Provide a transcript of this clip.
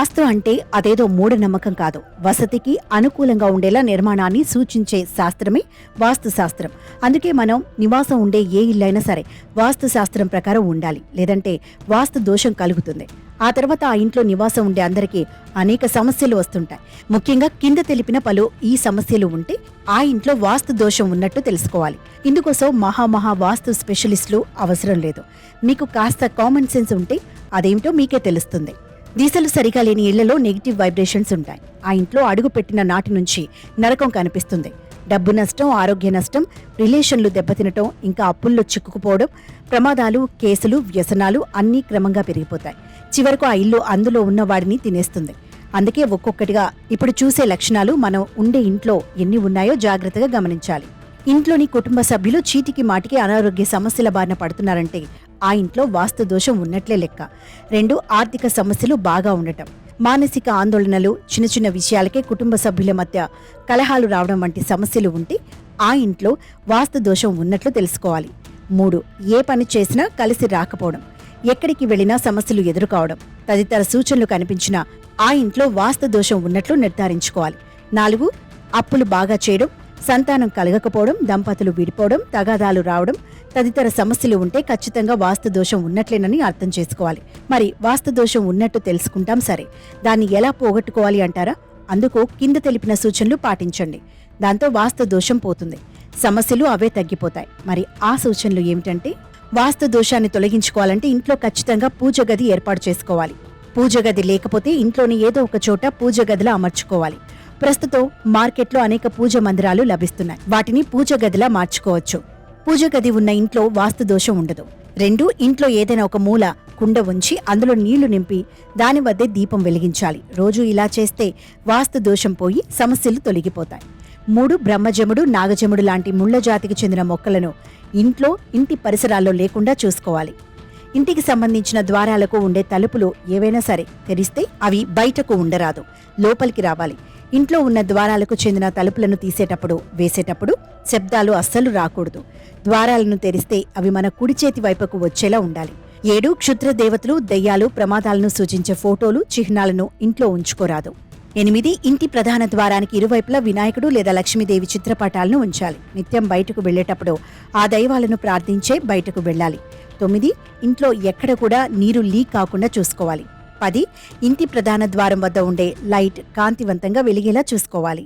వాస్తు అంటే అదేదో మూఢనమ్మకం కాదు. వసతికి అనుకూలంగా ఉండేలా నిర్మాణాన్ని సూచించే శాస్త్రమే వాస్తు శాస్త్రం. అందుకే మనం నివాసం ఉండే ఏ ఇల్లైనా సరే వాస్తు శాస్త్రం ప్రకారం ఉండాలి. లేదంటే వాస్తు దోషం కలుగుతుంది. ఆ తర్వాత ఆ ఇంట్లో నివాసం ఉండే అందరికీ అనేక సమస్యలు వస్తుంటాయి. ముఖ్యంగా కింద తెలిపిన పలు ఈ సమస్యలు ఉంటే ఆ ఇంట్లో వాస్తు దోషం ఉన్నట్టు తెలుసుకోవాలి. ఇందుకోసం మహా వాస్తు స్పెషలిస్టులు అవసరం లేదు. మీకు కాస్త కామన్ సెన్స్ ఉంటే అదేమిటో మీకే తెలుస్తుంది. దిశలు సరిగా లేని ఇళ్లలో నెగిటివ్ వైబ్రేషన్స్ ఉంటాయి. ఆ ఇంట్లో అడుగు పెట్టిన నాటి నుంచి నరకం కనిపిస్తుంది. డబ్బు నష్టం, ఆరోగ్య నష్టం, రిలేషన్లు దెబ్బతినటం, ఇంకా అప్పుల్లో చిక్కుకుపోవడం, ప్రమాదాలు, కేసులు, వ్యసనాలు అన్నీ క్రమంగా పెరిగిపోతాయి. చివరకు ఆ ఇల్లు అందులో ఉన్న వాడిని తినేస్తుంది. అందుకే ఒక్కొక్కటిగా ఇప్పుడు చూసే లక్షణాలు మనం ఉండే ఇంట్లో ఎన్ని ఉన్నాయో జాగ్రత్తగా గమనించాలి. ఇంట్లోని కుటుంబ సభ్యులు చీటికి మాటికి అనారోగ్య సమస్యల బారిన పడుతున్నారంటే ఆ ఇంట్లో వాస్తు దోషం ఉన్నట్లే లెక్క. 2, ఆర్థిక సమస్యలు బాగా ఉండటం, మానసిక ఆందోళనలు, చిన్న చిన్న విషయాలకే కుటుంబ సభ్యుల మధ్య కలహాలు రావడం వంటి సమస్యలు ఉంటే ఆ ఇంట్లో వాస్తు దోషం ఉన్నట్లు తెలుసుకోవాలి. 3, ఏ పని చేసినా కలిసి రాకపోవడం, ఎక్కడికి వెళ్లినా సమస్యలు ఎదురుకావడం తదితర సూచనలు కనిపించినా ఆ ఇంట్లో వాస్తు దోషం ఉన్నట్లు నిర్ధారించుకోవాలి. 4, అప్పులు బాగా చేయడం, సంతానం కలగకపోవడం, దంపతులు విడిపోవడం, తగాదాలు రావడం తదితర సమస్యలు ఉంటే ఖచ్చితంగా వాస్తు దోషం ఉన్నట్లేనని అర్థం చేసుకోవాలి. మరి వాస్తు దోషం ఉన్నట్టు తెలుసుకుంటాం సరే, దాన్ని ఎలా పోగొట్టుకోవాలి అంటారా? అందుకు కింద తెలిపిన సూచనలు పాటించండి. దాంతో వాస్తు దోషం పోతుంది, సమస్యలు అవే తగ్గిపోతాయి. మరి ఆ సూచనలు ఏమిటంటే, వాస్తు దోషాన్ని తొలగించుకోవాలంటే ఇంట్లో ఖచ్చితంగా పూజ గది ఏర్పాటు చేసుకోవాలి. పూజ గది లేకపోతే ఇంట్లోని ఏదో ఒక చోట పూజ గదిలా అమర్చుకోవాలి. ప్రస్తుతం మార్కెట్లో అనేక పూజ మందిరాలు లభిస్తున్నాయి. వాటిని పూజ గదిలా మార్చుకోవచ్చు. పూజ గది ఉన్న ఇంట్లో వాస్తు దోషం ఉండదు. 2, ఇంట్లో ఏదైనా ఒక మూల కుండ ఉంచి అందులో నీళ్లు నింపి దాని వద్దే దీపం వెలిగించాలి. రోజు ఇలా చేస్తే వాస్తు దోషం పోయి సమస్యలు తొలగిపోతాయి. 3, బ్రహ్మజముడు, నాగజముడు లాంటి ముళ్ల జాతికి చెందిన మొక్కలను ఇంటి పరిసరాల్లో లేకుండా చూసుకోవాలి. ఇంటికి సంబంధించిన ద్వారాలకు ఉండే తలుపులు ఏవైనా సరే తెరిస్తే అవి బయటకు ఉండరాదు, లోపలికి రావాలి. ఇంట్లో ఉన్న ద్వారాలకు చెందిన తలుపులను తీసేటప్పుడు, వేసేటప్పుడు శబ్దాలు అస్సలు రాకూడదు. ద్వారాలను తెరిస్తే అవి మన కుడి చేతి వైపుకు వచ్చేలా ఉండాలి. 7, క్షుద్ర దేవతలు, దెయ్యాలు, ప్రమాదాలను సూచించే ఫోటోలు, చిహ్నాలను ఇంట్లో ఉంచుకోరాదు. 8, ఇంటి ప్రధాన ద్వారానికి ఇరువైపులా వినాయకుడు లేదా లక్ష్మీదేవి చిత్రపటాలను ఉంచాలి. నిత్యం బయటకు వెళ్లేటప్పుడు ఆ దైవాలను ప్రార్థించే బయటకు వెళ్ళాలి. 9, ఇంట్లో ఎక్కడ కూడా నీరు లీక్ కాకుండా చూసుకోవాలి. 10, ఇంటి ప్రధాన ద్వారం వద్ద ఉండే లైట్ కాంతివంతంగా వెలిగేలా చూసుకోవాలి.